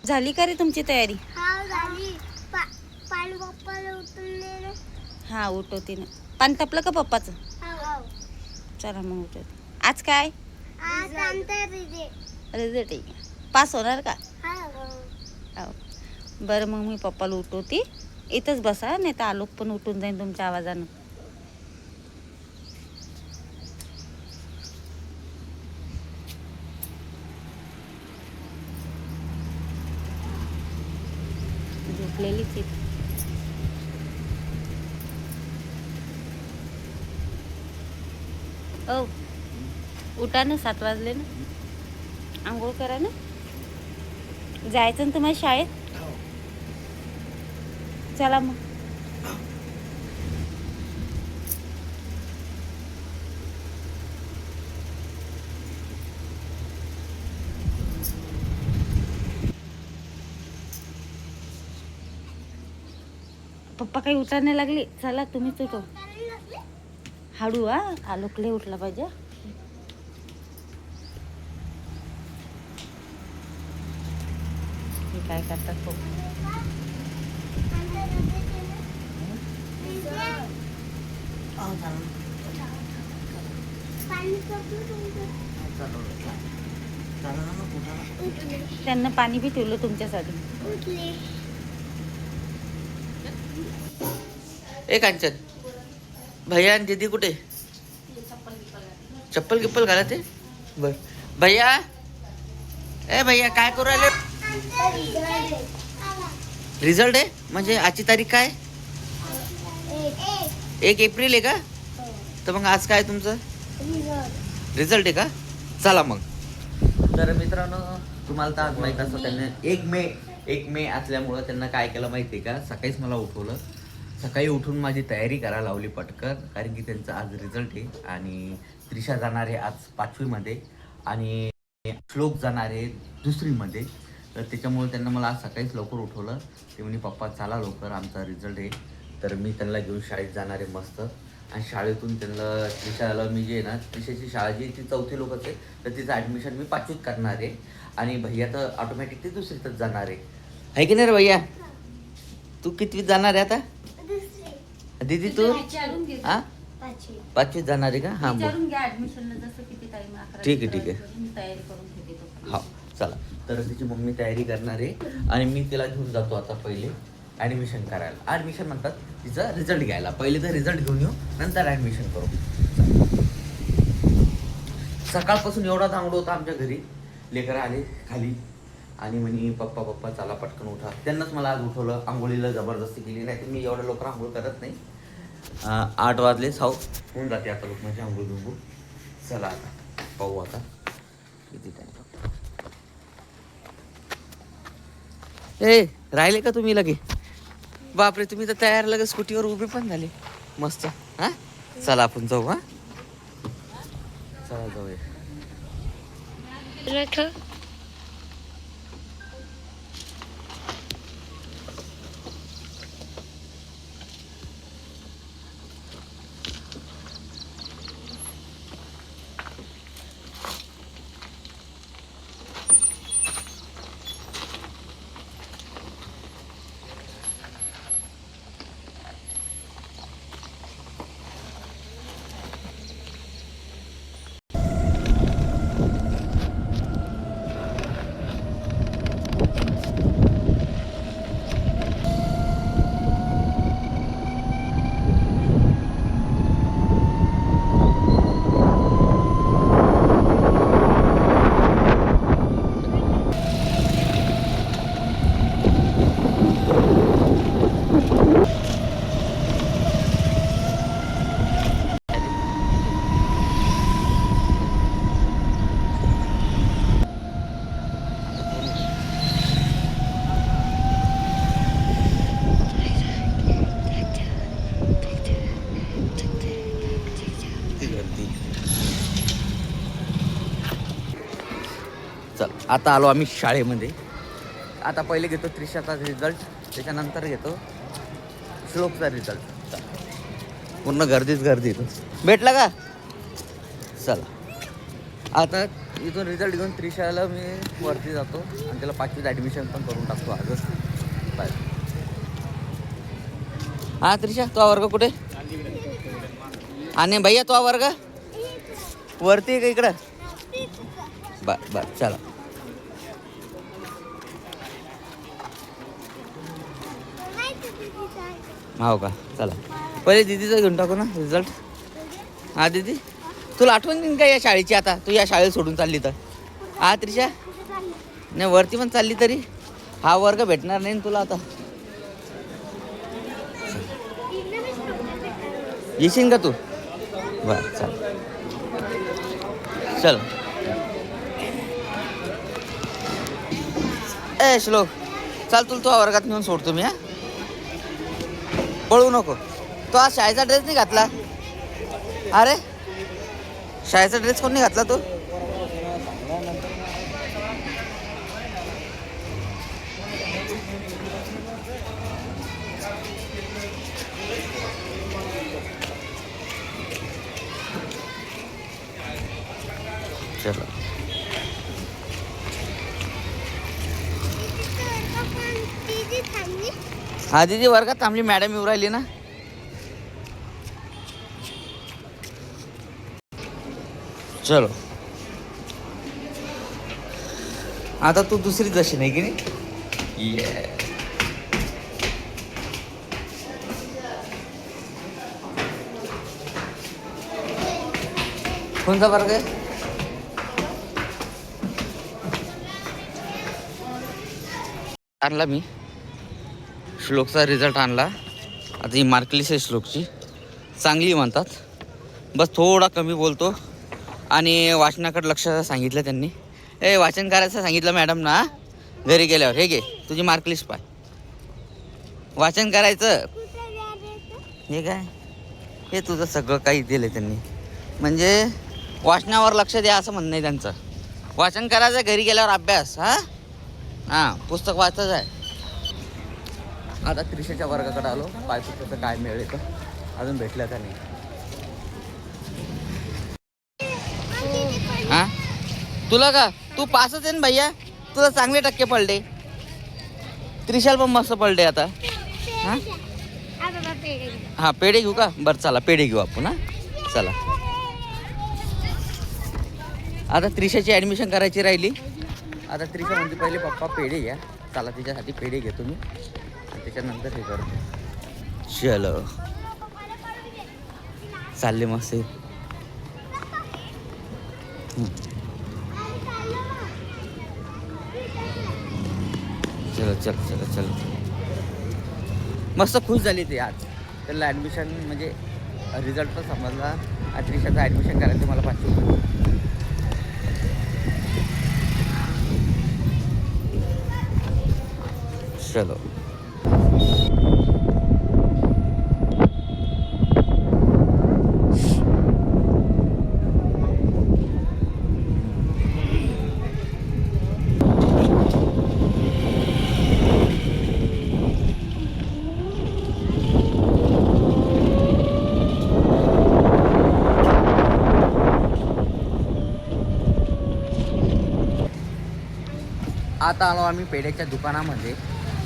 झाली का रे तुमची तयारी? हा उठवते ना. पाणी तापलं का पप्पाचं? चला मग उठवते. आज काय रिझल्ट आहे? पास होणार का? हो. बरं मग मी पप्पाला उठवते. इथंच बसा, नाही तर आलोक पण उठून जाईन तुमच्या आवाजानं. झोपलेलीच आहे. ओ उठा ना, 7 वाजले ना. आंघोळ करा ना. जायचं ना तुम्हाला शाळेत? चला मग. पप्पा काही उठा नाही लागले. चला तुम्हीच उठव. हळू हा, आलोकले उठला पाहिजे. हे काय करतात तो. त्यांना पाणी बी ठेवलं तुमच्यासाठी. ए कांचन, भैया आणि दीदी कुठे? चप्पल गिप्पल घाला ते. बर भैया, ए भैया काय करू राहिले? रिझल्ट आहे म्हणजे आजची तारीख काय? 1 एप्रिल आहे का? तर मग आज काय तुमचं रिझल्ट आहे का? चला मग. तर मित्रांनो, तुम्हाला तर आज माहित असतं त्यांनी 1 मे असल्यामुळं त्यांना काय केलं माहिती आहे का? सकाळीच मला उठवलं. सकाळी उठून माझी तयारी करायला लावली पटकन, कारण की त्यांचा आज रिझल्ट आहे. आणि त्रिशा जाणार आहे आज 5वीमध्ये आणि श्लोक जाणार आहे 2रीमध्ये. तर त्याच्यामुळे त्यांना मला आज सकाळीच लवकर उठवलं. ते म्हणे पप्पा चला लवकर, आमचा रिझल्ट आहे. तर मी त्यांना घेऊन शाळेत जाणार आहे मस्त. आणि शाळेतून त्यांना त्रिशाला मी जे आहे ना, त्रिशाची शाळा जी ती 4थी लोकच आहे, तर तिचं ॲडमिशन मी 5वीत करणार आहे. आणि भैया तर ऑटोमॅटिक ते 2रीतच जाणार आहे की नाही रे भैया? तू कितवीत जाणार आहे आता? दीदी तू? हा 5वीत जाणार आहे का? हा बरं ठीक आहे. हो चला. तर तिची मम्मी तयारी करणार आहे आणि मी तिला घेऊन जातो आता पहिले ॲडमिशन करायला. ॲडमिशन म्हणतात तिचा रिझल्ट घ्यायला. पहिले तर रिझल्ट घेऊन येऊ, नंतर ॲडमिशन करू. सकाळपासून एवढा दांगडो होता आमच्या घरी. लेकरं आले खाली आणि म्हणे पप्पा चला पटकन उठा. त्यांनाच मला आज उठवलं. आंघोळीला जबरदस्ती केली, नाही तर मी एवढं लवकर आंघोळ करत नाही. 8 वाजले साऊ होऊन जाते आता लोक माझी आंघोळ बिंघोळ. चला आता पाहू आता किती टाइम. ए राहिले का तुम्ही लगे? बापरे, तुम्ही तर तयार लगे स्कूटीवर उभे पण झाले मस्त. हा चला आपण जाऊ. हा चला जाऊया. चल आता आलो आम्ही शाळेमध्ये. आता पहिले घेतो त्रिशाचा रिझल्ट, त्याच्यानंतर घेतो श्लोकचा रिझल्ट. पूर्ण गर्दीच गर्दी. भेटला का? चला आता इथून रिझल्ट घेऊन त्रिशाला मी वरती जातो आणि त्याला 5वीत ॲडमिशन पण करून टाकतो आजच. बाय. हा त्रिशा, तो वर्ग कुठे? आणि भैया तो वर्ग वरती आहे का इकडं? बर चला. हो का, चला पहिले दीदीचं घेऊन टाकू ना रिझल्ट. हा दीदी, तुला आठवण देईन का या शाळेची? आता तू या शाळेत सोडून चालली तर. हा त्रिशा, नाही वरती पण चालली तरी हा वर्ग भेटणार नाही तुला आता. येशील का तू? बर चल चल. ए श्लोक, चाल तुला तो वर्गात नेऊन सोडतो मी. हा, पळू नको. तो आज शाळेचा ड्रेस नाही घातला. अरे शाळेचा ड्रेस कोण नाही घातला तू? चलो हा दीदी, वर्गात थांबली, मॅडम येऊ राहिली ना. चलो आता तू दुसरी जशी नाही की नाही. कोणता वर्ग आहे? आणला मी श्लोकचा रिझल्ट आणला. आता ही मार्कलिस्ट आहे श्लोकची, चांगली म्हणतात. बस थोडा कमी बोलतो आणि वाचनाकडे लक्ष सांगितलं त्यांनी. वाचन करायचं सांगितलं मॅडम ना घरी गेल्यावर. हे घे तुझी मार्कलिस्ट पाय. वाचन करायचं. हे काय, हे तुझं सगळं काही दिलं त्यांनी. म्हणजे वाचनावर लक्ष द्या असं म्हणणं आहे त्यांचं. वाचन करायचं घरी गेल्यावर, अभ्यास. हां पुस्तक वाचायचं आहे. आता त्रिशाच्या वर्गाकडे आलो. पाय पुस्तकाचं काय मिळेल अजून भेटलं का नाही. हां तुला का, तू पासच आहे ना भैया, तुला चांगले टक्के पडले. त्रिशाल पण मस्त पडले आता. हां पेढे घेऊ का? बरं चला पेढे घेऊ आपण. चला आता त्रिशाची ॲडमिशन करायची राहिली. आता त्रिशा म्हणते पहिले पप्पा पेढे घ्या. चला तिच्यासाठी पेढे घेतो मी आणि त्याच्यानंतर हे करतो. चलो चालले मस्त. चलो चलो चलो चलो. मस्त खुश झाली ते आज. त्याला ॲडमिशन म्हणजे रिझल्ट पण समजला. त्रिशाचं ॲडमिशन करायचं मला 500. चलो आता आलो आम्ही पेढ्याच्या दुकानामध्ये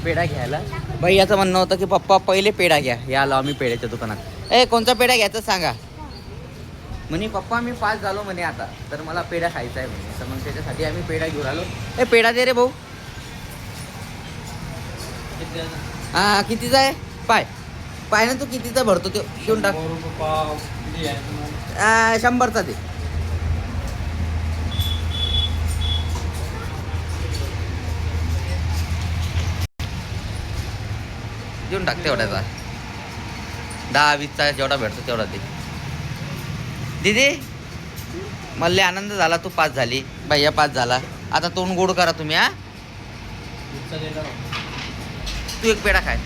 पेढा घ्यायला. भैयाचं म्हणणं होतं की पप्पा पहिले पेढा घ्या. हे आलो आम्ही पेढ्याच्या दुकानात. कोणता पेढा घ्यायचा सांगा म्हणे. पप्पा मी पास झालो म्हणे आता, तर मला पेढा खायचा आहे म्हणे. तर मग त्याच्यासाठी आम्ही पेढा घेऊन आलो. पेढा दे रे भाऊ. हां कितीचा आहे? पाय ना तू कितीचा भरतो तो घेऊन टाक. 100चा दे. देऊन टाक तेवढ्याचा. 10-20चा जेवढा भेटतो तेवढा दे. दीदी मला लय आनंद झाला, तू पास झाली. भैया पास झाला. आता तोंड गोड करा तुम्ही. तू एक पेढा खाय.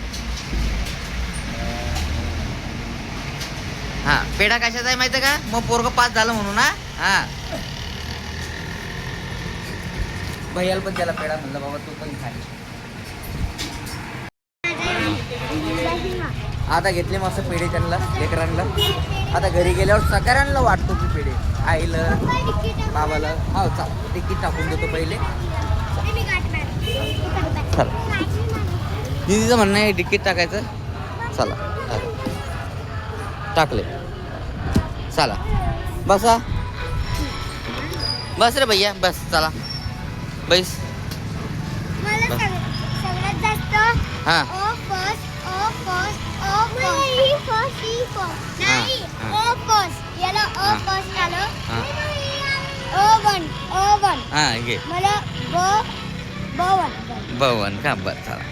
हां पेढा कशाचा आहे माहिती आहे का? मग पोरगं पास झालं म्हणून. हां भैयाला पण त्याला पेढा म्हणलं बाबा तू पण खाय. आता घेतले मस्त पेढे त्यांना लेकरांना. आता घरी गेल्यावर सगळ्यांना वाटतो की पेढे. आईला बाबाला हो चाल तिकीट टाकून देतो पहिले. चला दीदीचं म्हणणं आहे तिकीट टाकायचं. चला टाकले. चला बसा. बस रे भैया बस. चला बैस. सगळ्यात जास्त हां हां घे बवन का बरं चला.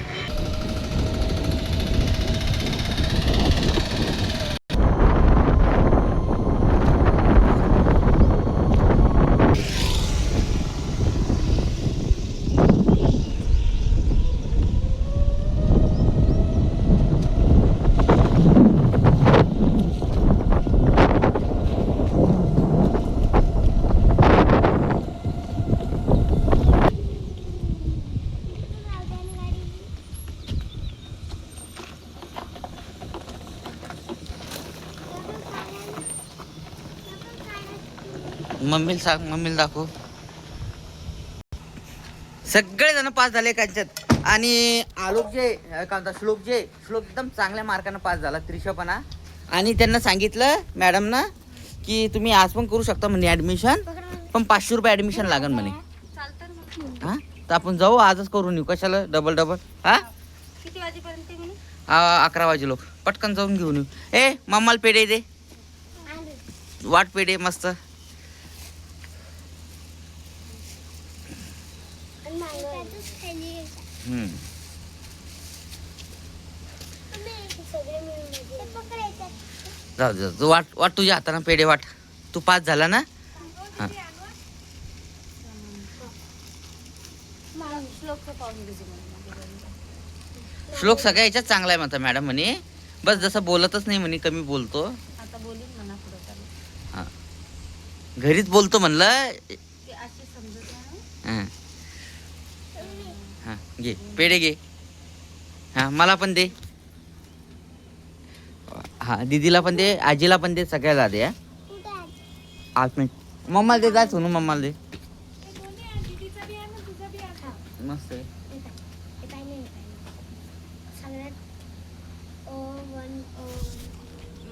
मम्मीला सांग. मम्मीला दाखव. सगळेजण पास झाले कांच्यात. आणि आलोक जे काय म्हणतात श्लोक एकदम चांगल्या मार्कानं पास झाला. त्रिशपणा. आणि त्यांना सांगितलं मॅडमना की तुम्ही आज पण करू शकता म्हणे ॲडमिशन, पण 500 रुपये ॲडमिशन लागेल म्हणे. हां तर आपण जाऊ आजच करून येऊ. कशाला डबल हां किती वाजेपर्यंत म्हणे? 11 वाजे लोक पटकन जाऊन घेऊन येऊ. ए मम्माला पेढे दे. वाट पेढे मस्त. जाऊ दे तू वाट तुझ्या हाताने पेढे वाट. तू पास झाला ना. हां श्लोक सगळ्या याच्यात चांगला आहे म्हणता मॅडम म्हणे. बस जसं बोलतच नाही म्हणे, कमी बोलतो. आता बोलून म्हणा पुढे चालू. हां घरीच बोलतो म्हणलं. ते अशी समजत नाही. हां हां घे पेढे घे. हां मला पण दे. हां दीदीला पण दे, आजीला पण दे, सगळ्याला दे. 8 मिनिट मम्माला दे. जायचं म्हणून मम्माला दे. मस्त आहे.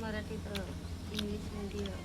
मराठीत इंग्लिश मध्ये